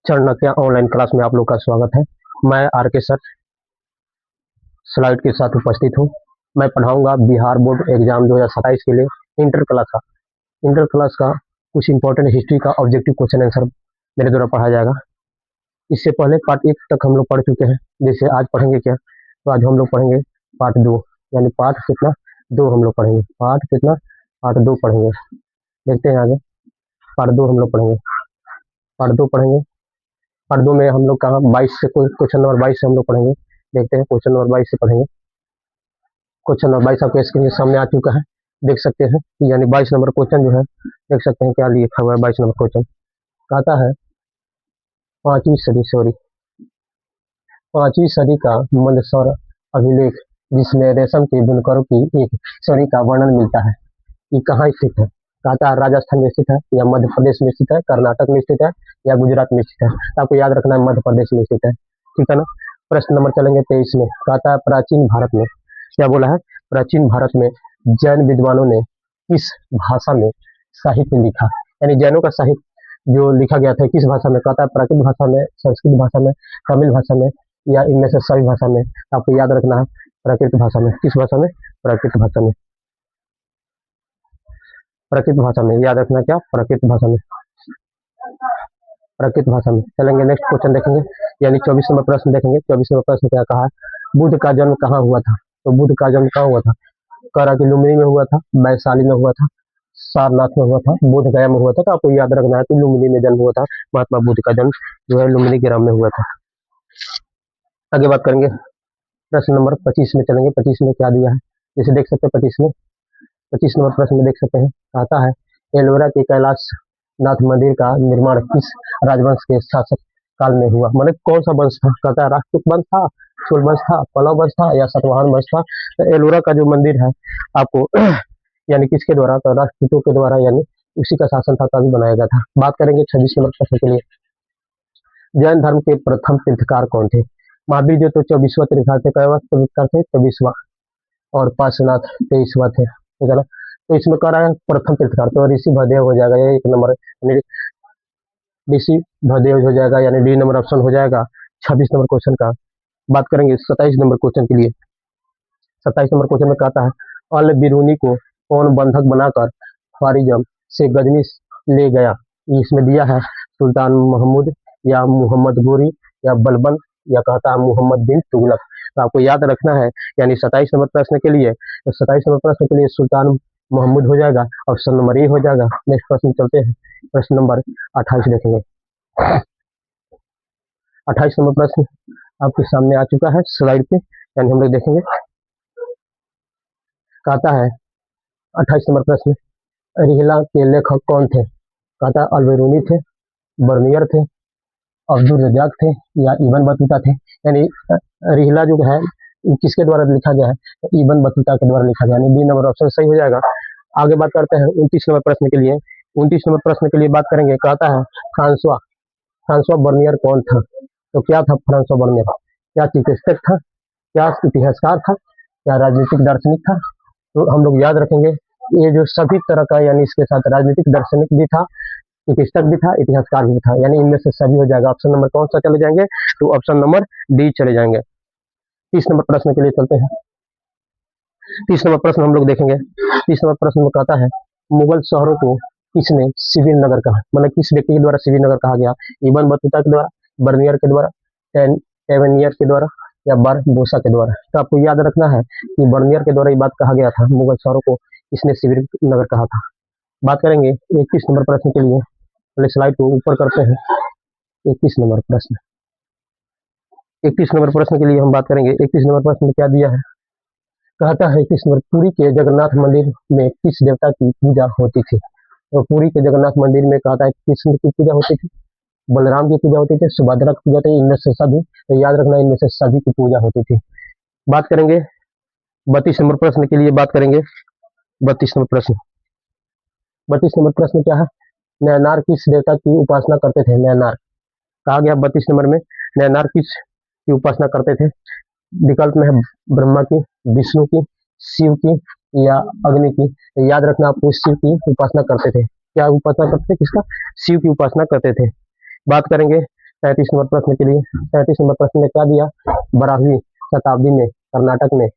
Chanakya online class में आप लोग का स्वागत है। मैं आर के सर स्लाइड के साथ उपस्थित हूँ। मैं पढ़ाऊंगा बिहार बोर्ड एग्जाम 2027 के लिए इंटर क्लास का कुछ इंपॉर्टेंट हिस्ट्री का ऑब्जेक्टिव क्वेश्चन आंसर मेरे द्वारा पढ़ाया जाएगा। इससे पहले पार्ट 1 तक हम लोग पढ़ चुके हैं। जैसे आज पढ़ेंगे क्या, तो आज हम लोग पढ़ेंगे पार्ट 2, यानी पार्ट कितना 2 हम लोग पढ़ेंगे। पार्ट 2 पढ़ेंगे। देखते हैं आगे। पार्ट 2 हम लोग पढ़ेंगे। पार्ट 2 में हम लोग कहाँ 22 से क्वेश्चन नंबर 22 से हम लोग पढ़ेंगे। देखते हैं क्वेश्चन नंबर 22 से पढ़ेंगे। क्वेश्चन नंबर 22 आपके स्क्रीन के सामने आ चुका है, देख सकते हैं। यानी 22 नंबर क्वेश्चन जो है, देख सकते हैं क्या लिखा हुआ है। 22 नंबर क्वेश्चन कहता है पांचवी सदी का मंदसौर अभिलेख, जिसमें रेशम के बुनकरों की एक श्रेणी का वर्णन मिलता है, ये कहाँ स्थित है। कहता है राजस्थान में स्थित है, या मध्य प्रदेश में स्थित है, कर्नाटक में स्थित है, या गुजरात में स्थित है। तो आपको याद रखना है मध्य प्रदेश में स्थित है, ठीक है ना। प्रश्न नंबर चलेंगे 23 में। कहता है प्राचीन भारत में, क्या बोला है, प्राचीन भारत में जैन विद्वानों ने किस भाषा में साहित्य लिखा, यानी जैनों का साहित्य जो लिखा गया था किस भाषा में। कहता है प्राकृत भाषा में, संस्कृत भाषा में, तमिल भाषा में, या इनमें से सभी भाषा में। आपको याद रखना है प्राकृत भाषा में। किस भाषा में, प्राकृत भाषा में। प्राकृत भाषा में याद रखना, क्या प्राकृत भाषा में, प्राकृत भाषा में। चलेंगे नेक्स्ट क्वेश्चन देखेंगे, यानी 24 नंबर प्रश्न देखेंगे। 24 नंबर प्रश्न क्या कहा है, बुद्ध का जन्म कहाँ हुआ था। तो बुद्ध का जन्म कहाँ हुआ था, करा की लुम्बिनी में हुआ था, वैशाली में हुआ था, सारनाथ में हुआ था, बोध गया में हुआ था। तो आपको याद रखना है कि लुम्बिनी में जन्म हुआ था। महात्मा बुद्ध का जन्म जो है लुम्बिनी ग्राम में हुआ था। आगे बात करेंगे प्रश्न नंबर 25 में चलेंगे। 25 में क्या दिया है, जैसे देख सकते हैं 25 नंबर प्रश्न में देख सकते हैं। कहता है एलोरा के कैलाश नाथ मंदिर का निर्माण किस राजवंश के शासक काल में हुआ, मतलब कौन सा वंश था। कहता है राजपूत वंश था, चोल वंश था, पल्लव वंश था, या सातवाहन वंश था। तो एलोरा का जो मंदिर है आपको यानी किसके द्वारा, तो राजपूतों के द्वारा, यानी उसी का शासन था तभी बनाया गया था। बात करेंगे 26 नंबर प्रश्न के लिए। जैन धर्म के प्रथम तीर्थकार कौन थे। महावीर जो तो 24वां तीर्थकार थे, कई तीर्थकार थे 24वां, और पार्श्वनाथ 23वां थे, ठीक है ना। तो इसमें कह रहा है प्रथम तीर्थकार, तो ऋषि भदेव हो जाएगा, ये 1 नंबर ऋषि भदेव हो जाएगा, यानी डी नंबर ऑप्शन हो जाएगा 26 नंबर क्वेश्चन का। बात करेंगे 27 नंबर क्वेश्चन के लिए। 27 नंबर क्वेश्चन में कहता है अल बिरूनी को कौन बंधक बनाकर ख्वारिज्म से गजनी ले गया। इसमें दिया है सुल्तान महमूद, या मोहम्मद गोरी, या बलबन, या कहता है मोहम्मद बिन तुगलक। तो आपको याद रखना है, यानी 27 नंबर प्रश्न के लिए, तो 27 नंबर प्रश्न के लिए सुल्तान महमूद हो जाएगा, ऑप्शन नंबर ए हो जाएगा। नेक्स्ट प्रश्न चलते हैं, प्रश्न नंबर 28 देखेंगे। 28 नंबर प्रश्न आपके सामने आ चुका है स्लाइड पे, यानी हम लोग देखेंगे। कहता है 28 नंबर प्रश्न, रिहला के लेखक कौन थे। कहता है अल्बेरूनी थे, बर्नियर थे, अब्दुल रजाक थे, या इबन बतूता थे। यानी रिहला जो है किसके द्वारा लिखा गया है, तो इबन बतूता के द्वारा लिखा गया, यानी बी नंबर ऑप्शन सही हो जाएगा। आगे बात करते हैं 29 नंबर प्रश्न के लिए। 29 नंबर प्रश्न के लिए बात करेंगे। कहता है फ्रांसवा बर्नियर कौन था। तो क्या था फ्रांसवा बर्नियर, क्या चिकित्सक था, क्या इतिहासकार था, क्या राजनीतिक दार्शनिक था। तो हम लोग याद रखेंगे ये जो सभी तरह का, यानी इसके साथ राजनीतिक दार्शनिक भी था, चिकित्सक भी था, इतिहासकार भी था, यानी इनमें से सभी हो जाएगा। ऑप्शन नंबर कौन सा चले जाएंगे, तो ऑप्शन नंबर डी चले जाएंगे। 30 नंबर प्रश्न के लिए चलते हैं। 30 नंबर प्रश्न हम लोग देखेंगे। 30 नंबर प्रश्न में कहता है मुगल शहरों को किसने शिविर नगर कहा, मतलब किस व्यक्ति के द्वारा शिविर नगर कहा गया। इबन बतूता के द्वारा, बर्नियर के द्वारा, टेवेनियर के द्वारा, या बारबोसा के द्वारा। तो आपको याद रखना है कि बर्नियर के द्वारा ये बात कहा गया था, मुगल शहरों को इसने शिविर नगर कहा था। बात करेंगे 21 नंबर प्रश्न के लिए, पहले स्लाइड को ऊपर करते हैं। 21 नंबर प्रश्न, 21 नंबर प्रश्न के लिए हम बात करेंगे। 21 नंबर प्रश्न में क्या दिया है, कहता है 21 नंबर, पुरी के जगन्नाथ मंदिर में किस देवता की पूजा होती थी। तो पुरी के जगन्नाथ मंदिर में कहता है कृष्ण की पूजा होती थी, बलराम की पूजा होती थी, सुभद्रा की पूजा होती थी, इनमें से सभी। तो याद रखना इनमें से सभी की पूजा होती थी। बात करेंगे 32 नंबर प्रश्न के लिए, बात करेंगे 32 नंबर प्रश्न। 32 नंबर प्रश्न क्या है, नैनार किस देवता की उपासना करते थे। नैनार कहा गया 32 नंबर में, नैनार किस की उपासना करते थे। विकल्प में है ब्रह्मा की, विष्णु की, शिव की, या अग्नि की। तो याद रखना आपको शिव की उपासना करते थे। क्या उपासना करते थे, किसका, शिव की उपासना करते थे। बात करेंगे 35 नंबर प्रश्न के लिए 35 नंबर प्रश्न में क्या दिया, 12वीं शताब्दी में कर्नाटक में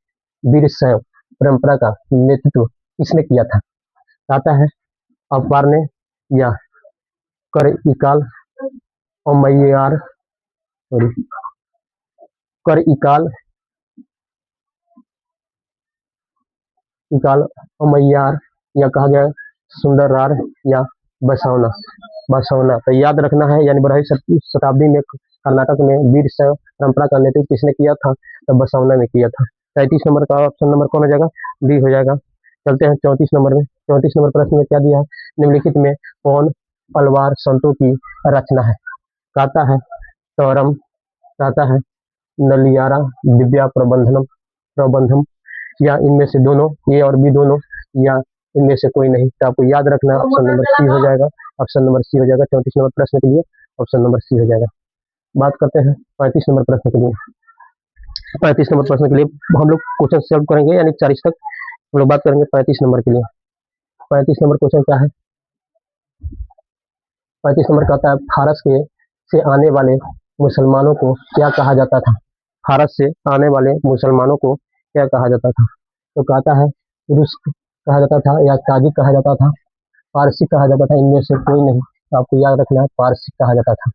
वीर शैव परंपरा का नेतृत्व किसने किया था। आता है अपार ने या कर इकाल अमैयार सॉरी कर इकाल इकाल अमैयार या कहा गया सुंदररार या बसवना बसवना। तो याद रखना है, यानी 12वीं शताब्दी में कर्नाटक में वीर शैव परंपरा का नेतृत्व किसने किया था, तो बसवना ने किया था। 35 नंबर का ऑप्शन नंबर कौन हो जाएगा, बी हो जाएगा। चलते हैं 34 नंबर में। 34 नंबर प्रश्न में क्या दिया है, निम्नलिखित में कौन अलवार संतों की रचना है। कहता है तौरम, कहता है नलियारा, दिव्या प्रबंधम या इनमें से दोनों, ए और बी दोनों, या इनमें से कोई नहीं। तो आपको याद रखना है ऑप्शन नंबर सी हो जाएगा। ऑप्शन नंबर सी हो जाएगा 34 नंबर प्रश्न के लिए, ऑप्शन नंबर सी हो जाएगा। बात करते हैं 35 नंबर प्रश्न के लिए। 35 नंबर प्रश्न के लिए हम लोग क्वेश्चन सॉल्व करेंगे, यानी 40 तक हम लोग बात करेंगे 35 नंबर के लिए। 35 नंबर क्वेश्चन क्या है, 35 नंबर कहता है फारस के से आने वाले मुसलमानों को क्या कहा जाता था। फारस से आने वाले मुसलमानों को क्या कहा जाता था। तो कहता है रुस कहा जाता था, या ताजिक कहा जाता था, पारसी कहा जाता था, इनमें से कोई नहीं। तो आपको याद रखना है पारसी कहा जाता था।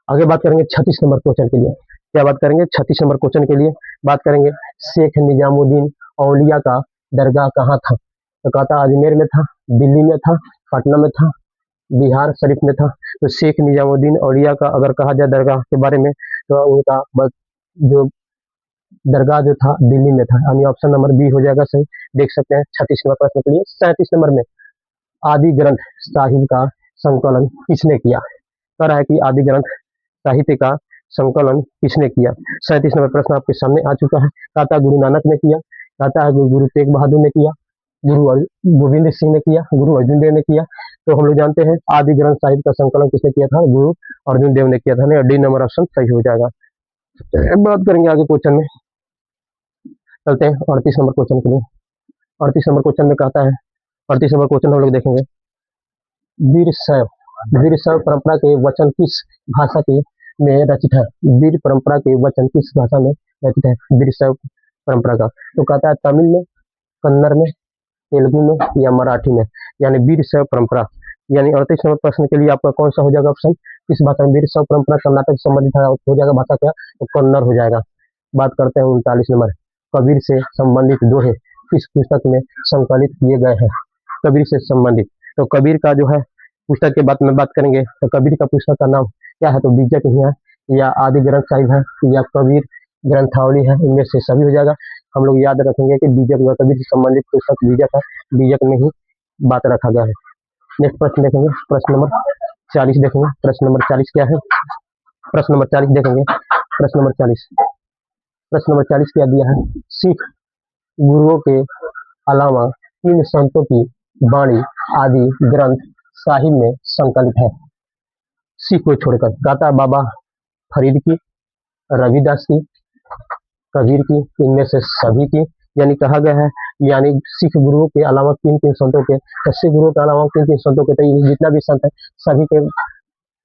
आगे बात करेंगे 36 नंबर क्वेश्चन के लिए। क्या बात करेंगे 36 नंबर क्वेश्चन के लिए बात करेंगे शेख निजामुद्दीन औलिया का दरगाह कहाँ था। तो कहता अजमेर में था, दिल्ली में था, पटना में था, बिहार शरीफ में था। तो शेख निजामुद्दीन औलिया का अगर कहा जाए दरगाह के बारे में, तो उनका जो दरगाह जो था दिल्ली में था, यानी ऑप्शन नंबर बी हो जाएगा सही। देख सकते हैं 36 नंबर प्रश्न के लिए। 37 नंबर में आदि ग्रंथ साहिब का संकलन किसने किया। कह रहा है कि आदि ग्रंथ साहित्य का संकलन किसने किया। 37 नंबर प्रश्न आपके सामने आ चुका है। कहता गुरु नानक ने किया, कहता है गुरु तेग बहादुर ने किया, गुरु गोविंद सिंह ने किया, गुरु अर्जुन देव ने किया। तो हम लोग जानते हैं आदि ग्रंथ साहिब का संकलन किसने किया था, गुरु अर्जुन देव ने किया था। डी नंबर ऑप्शन सही हो जाएगा। बात करेंगे आगे क्वेश्चन में, चलते हैं 38 नंबर क्वेश्चन के लिए। 38 नंबर क्वेश्चन में कहता है, 38 नंबर क्वेश्चन हम लोग देखेंगे वीर शैव परंपरा के वचन किस भाषा के में रचित है। वीर परंपरा के वचन किस भाषा में रचित है, वीर शैव परंपरा का। तो कहता है तमिल में, कन्नड़ में, तेलुगु में या मराठी में। यानी वीर शैव परंपरा, यानी 38 नंबर प्रश्न के लिए आपका कौन सा हो जाएगा ऑप्शन, किस भाषा में। वीर शैव परंपरा कर्नाटक से संबंधित हो जाएगा भाषा क्या, तो कन्नड़ हो जाएगा। बात करते हैं 39 नंबर, कबीर से संबंधित दोहे किस पुस्तक में संकलित किए गए हैं। कबीर से संबंधित, तो कबीर का जो है पुस्तक के बात में बात करेंगे, तो कबीर का पुस्तक का नाम क्या है, तो बीजक ही है, या आदि ग्रंथ साहिब है, या कबीर ग्रंथावली है, इनमें से सभी हो जाएगा। हम लोग याद रखेंगे कि बीजक व कबीर से संबंधित पुस्तक बीजक है, बीजक में ही बात रखा गया है। नेक्स्ट प्रश्न देखेंगे, प्रश्न नंबर 40 देखेंगे। प्रश्न नंबर 40 क्या है, प्रश्न नंबर 40 देखेंगे। प्रश्न नंबर 40, प्रश्न नंबर 40 क्या दिया है, सिख गुरुओं के अलावा किन संतों की वाणी आदि ग्रंथ साहिब में संकलित है। सिख को छोड़कर, कहता बाबा फरीद की, रविदास की, कबीर की, इनमें से सभी की। यानी कहा गया है, यानी सिख गुरुओं के अलावा किन किन संतों के, तो सिख गुरुओं के अलावा किन किन संतों के, तो जितना भी संत है सभी के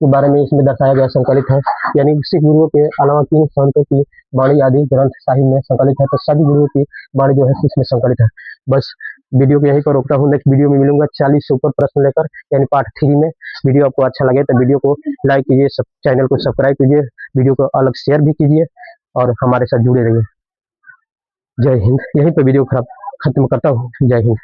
बारे में इसमें दर्शाया गया, संकलित है। यानी सिख गुरुओं के अलावा किन संतों की वाणी आदि ग्रंथ साहिब में संकलित है, तो सभी गुरुओं की वाणी जो है इसमें संकलित है। बस वीडियो को यहीं पर रोकता हूँ, नेक्स्ट वीडियो में मिलूंगा 40 से ऊपर प्रश्न लेकर, यानी पार्ट 3 में। वीडियो आपको अच्छा लगे तो वीडियो को लाइक कीजिए, चैनल को सब्सक्राइब कीजिए, वीडियो को अलग शेयर भी कीजिए और हमारे साथ जुड़े रहिए। जय हिंद। यहीं पर वीडियो खत्म करता हूँ। जय हिंद।